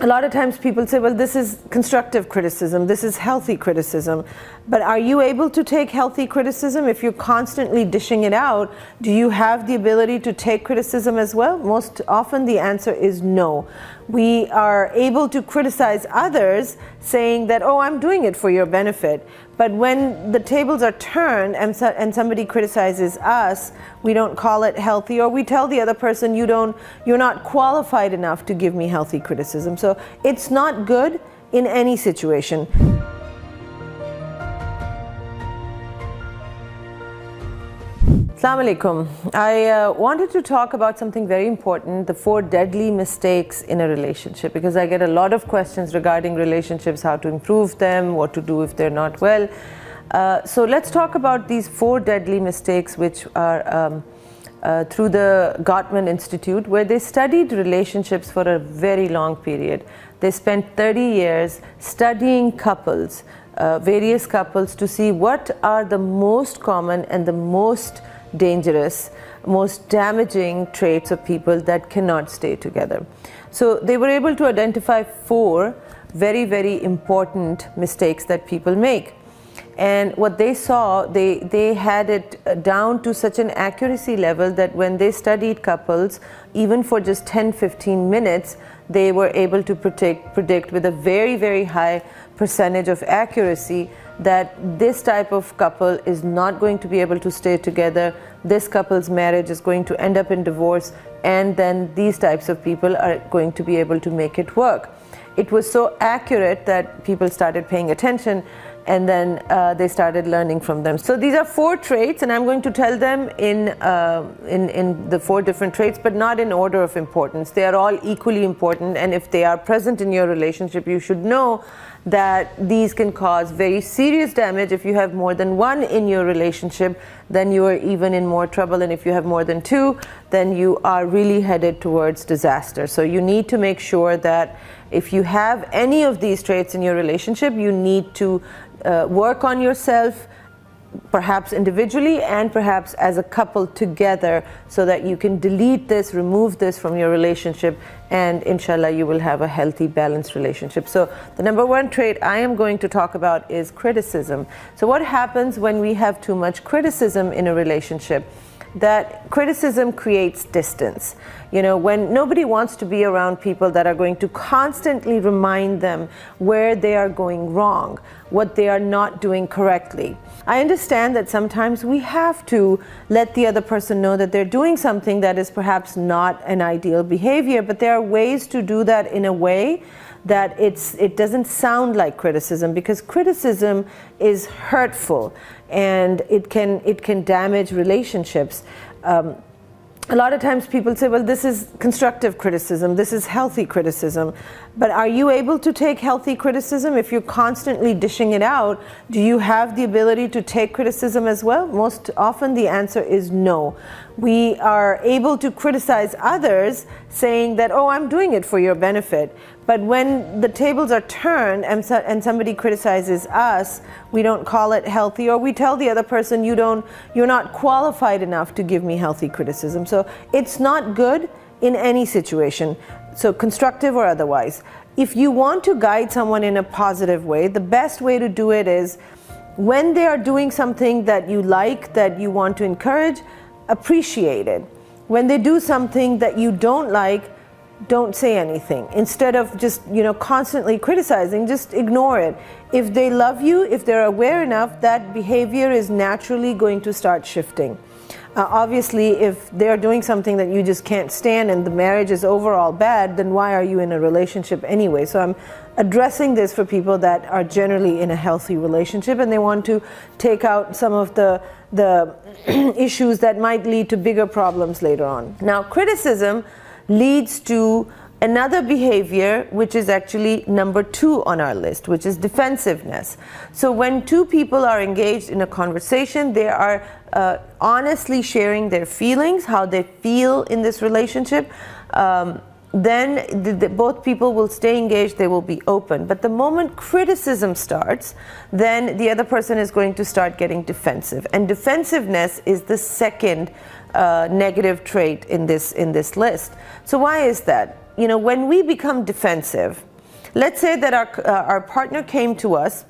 A lot of times people say, well, this is constructive criticism, this is healthy criticism. But are you able to take healthy criticism? If you're constantly dishing it out, do you have the ability to take criticism as well? Most often the answer is no. We are able to criticize others saying that, oh, I'm doing it for your benefit. But when the tables are turned and somebody criticizes us, we don't call it healthy, or we tell the other person, you're not qualified enough to give me healthy criticism. So it's not good in any situation. Assalamu alaikum. I wanted to talk about something very important, the 4 deadly mistakes in a relationship, because I get a lot of questions regarding relationships, how to improve them, what to do if they're not well. So let's talk about these 4 deadly mistakes, which are through the Gottman Institute, where they studied relationships for a very long period. They spent 30 years studying couples, various couples, to see what are the most common and the most dangerous, most damaging traits of people that cannot stay together. So they were able to identify 4 very, very important mistakes that people make. And what they saw, they had it down to such an accuracy level that when they studied couples, even for just 10-15 minutes, they were able to predict with a very, very high percentage of accuracy that this type of couple is not going to be able to stay together, this couple's marriage is going to end up in divorce, and then these types of people are going to be able to make it work. It was so accurate that people started paying attention, and then they started learning from them. So these are 4 traits, and I'm going to tell them in the 4 different traits, but not in order of importance. They are all equally important, and if they are present in your relationship, you should know that these can cause very serious damage. If you have more than 1 in your relationship, then you are even in more trouble, and if you have more than 2, then you are really headed towards disaster. So you need to make sure that if you have any of these traits in your relationship, you need to work on yourself, perhaps individually and perhaps as a couple together, so that you can delete this, remove this from your relationship, and inshallah you will have a healthy, balanced relationship. So the number 1 trait I am going to talk about is criticism. So what happens when we have too much criticism in a relationship? That criticism creates distance. You know, when nobody wants to be around people that are going to constantly remind them where they are going wrong, what they are not doing correctly. I understand that sometimes we have to let the other person know that they're doing something that is perhaps not an ideal behavior, but there are ways to do that in a way that it doesn't sound like criticism, because criticism is hurtful and it can damage relationships. A lot of times people say, well, this is constructive criticism, this is healthy criticism. But are you able to take healthy criticism? If you're constantly dishing it out, do you have the ability to take criticism as well? Most often the answer is no. We are able to criticize others saying that, oh, I'm doing it for your benefit. But when the tables are turned and somebody criticizes us, we don't call it healthy, or we tell the other person, you're not qualified enough to give me healthy criticism. So it's not good in any situation, so constructive or otherwise. If you want to guide someone in a positive way, the best way to do it is when they are doing something that you like, that you want to encourage, appreciate it. When they do something that you don't like, don't say anything. Instead of just constantly criticizing, just ignore it. If they love you, if they're aware enough, that behavior is naturally going to start shifting. Obviously, if they're doing something that you just can't stand and the marriage is overall bad, then why are you in a relationship anyway? So I'm addressing this for people that are generally in a healthy relationship and they want to take out some of the issues that might lead to bigger problems later on. Now, criticism leads to another behavior, which is actually number 2 on our list, which is defensiveness. So when 2 people are engaged in a conversation, they are honestly sharing their feelings, how they feel in this relationship, then both people will stay engaged, they will be open. But the moment criticism starts, then the other person is going to start getting defensive. And defensiveness is the second negative trait in this list. So why is that? When we become defensive, Let's say that our partner came to us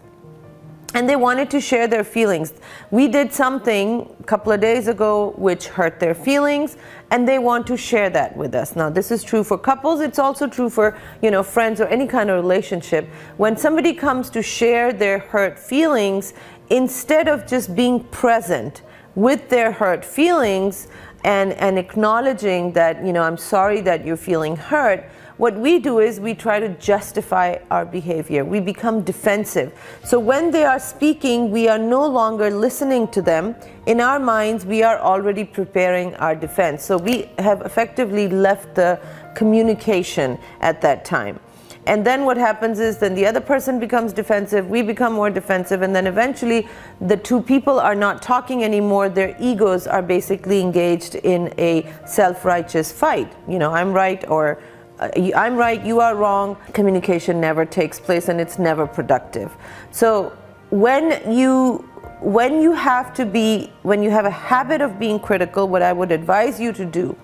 and they wanted to share their feelings. We did something a couple of days ago which hurt their feelings, and they want to share that with us. Now, this is true for couples. It's also true for, friends or any kind of relationship. When somebody comes to share their hurt feelings, instead of just being present with their hurt feelings and acknowledging that, I'm sorry that you're feeling hurt, what we do is we try to justify our behavior. We become defensive. So when they are speaking, we are no longer listening to them. In our minds, we are already preparing our defense. So we have effectively left the communication at that time. And then what happens is then the other person becomes defensive, we become more defensive, and then eventually the two people are not talking anymore. Their egos are basically engaged in a self-righteous fight. I'm right, or I'm right, you are wrong. Communication never takes place, and it's never productive. So when you have a habit of being critical, what I would advise you to do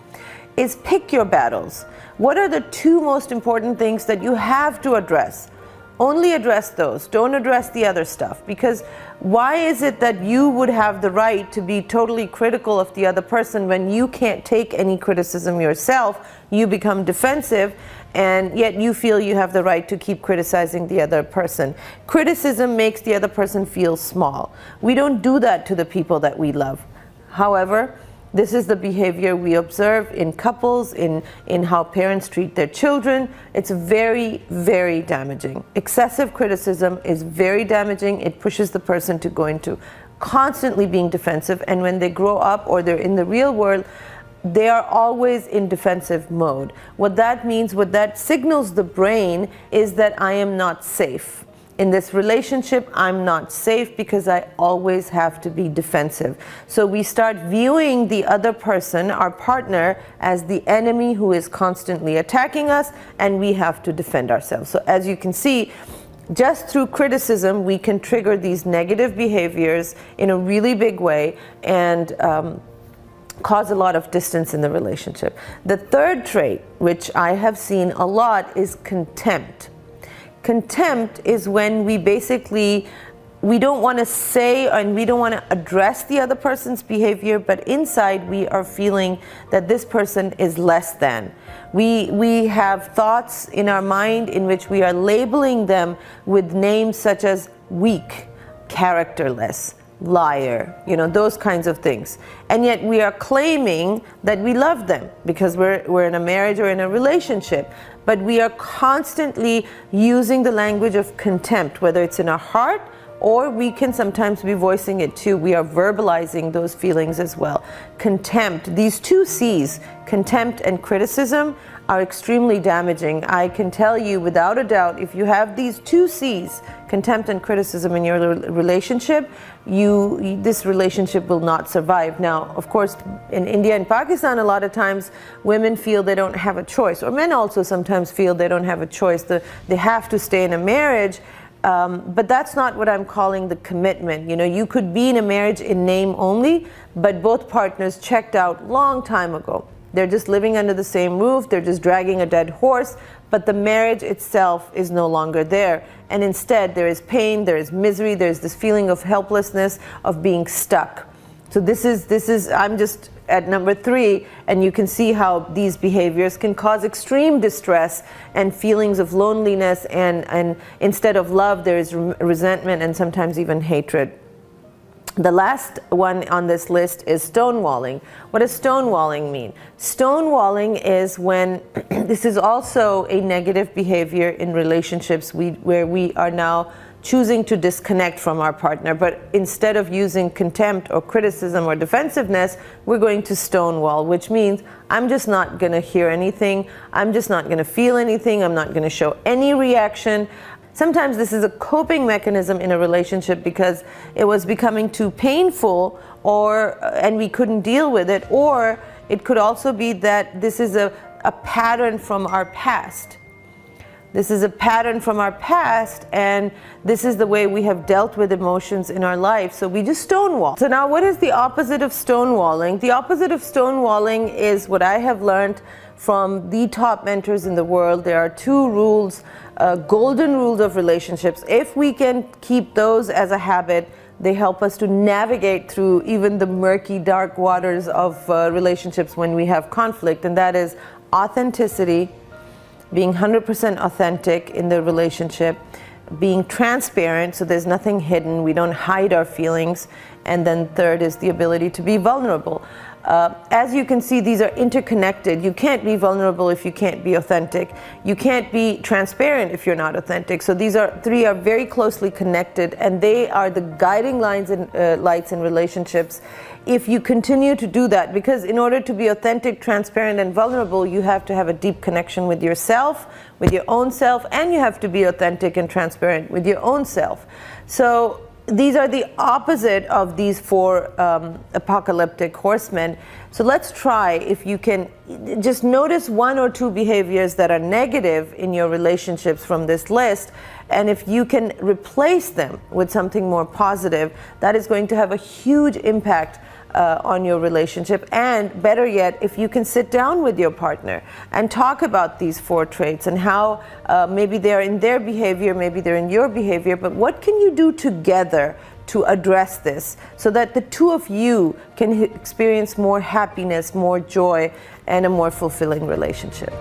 is pick your battles. What are the two most important things that you have to address? Only address those. Don't address the other stuff. Because why is it that you would have the right to be totally critical of the other person when you can't take any criticism yourself? You become defensive, and yet you feel you have the right to keep criticizing the other person. Criticism makes the other person feel small. We don't do that to the people that we love. However, this is the behavior we observe in couples, in how parents treat their children. It's very, very damaging. Excessive criticism is very damaging. It pushes the person to go into constantly being defensive, and when they grow up or they're in the real world, they are always in defensive mode. What that means, what that signals the brain, is that I am not safe. In this relationship, I'm not safe because I always have to be defensive. So we start viewing the other person, our partner, as the enemy who is constantly attacking us, and we have to defend ourselves. So as you can see, just through criticism, we can trigger these negative behaviors in a really big way and cause a lot of distance in the relationship. The third trait, which I have seen a lot, is contempt. Contempt is when we don't want to say and we don't want to address the other person's behavior, but inside we are feeling that this person is less than. We have thoughts in our mind in which we are labeling them with names such as weak, characterless, liar, those kinds of things. And yet we are claiming that we love them because we're in a marriage or in a relationship. But we are constantly using the language of contempt, whether it's in our heart or we can sometimes be voicing it too. We are verbalizing those feelings as well. Contempt, these two C's, contempt and criticism, are extremely damaging. I can tell you without a doubt, if you have these two C's, contempt and criticism, in your relationship, this relationship will not survive. Now, of course, in India and Pakistan, a lot of times women feel they don't have a choice, or men also sometimes feel they don't have a choice. They have to stay in a marriage. But that's not what I'm calling the commitment. You could be in a marriage in name only, but both partners checked out long time ago. They're just living under the same roof, they're just dragging a dead horse, but the marriage itself is no longer there. And instead, there is pain, there is misery, there's this feeling of helplessness, of being stuck. So this is I'm just at number 3, and you can see how these behaviors can cause extreme distress and feelings of loneliness, and instead of love, there is resentment and sometimes even hatred. The last one on this list is stonewalling. What does stonewalling mean? Stonewalling is when, this is also a negative behavior in relationships where we are now choosing to disconnect from our partner, but instead of using contempt or criticism or defensiveness, we're going to stonewall, which means I'm just not going to hear anything, I'm just not going to feel anything, I'm not going to show any reaction. Sometimes this is a coping mechanism in a relationship because it was becoming too painful, and we couldn't deal with it, or it could also be that this is a pattern from our past. This is a pattern from our past, and this is the way we have dealt with emotions in our life. So we just stonewall. So now what is the opposite of stonewalling? The opposite of stonewalling is what I have learned from the top mentors in the world. There are two rules, golden rules of relationships. If we can keep those as a habit, they help us to navigate through even the murky, dark waters of relationships when we have conflict, and that is authenticity, being 100% authentic in the relationship, being transparent, so there's nothing hidden, we don't hide our feelings, and then third is the ability to be vulnerable. As you can see, these are interconnected. You can't be vulnerable if you can't be authentic. You can't be transparent if you're not authentic. So these three are very closely connected, and they are the guiding lines and lights in relationships. If you continue to do that, because in order to be authentic, transparent, and vulnerable, you have to have a deep connection with yourself, with your own self, and you have to be authentic and transparent with your own self. So these are the opposite of these four apocalyptic horsemen. So let's try, if you can just notice one or two behaviors that are negative in your relationships from this list, and if you can replace them with something more positive, that is going to have a huge impact on your relationship. And better yet, if you can sit down with your partner and talk about these four traits and how maybe they're in their behavior, maybe they're in your behavior, but what can you do together to address this so that the two of you can experience more happiness, more joy, and a more fulfilling relationship.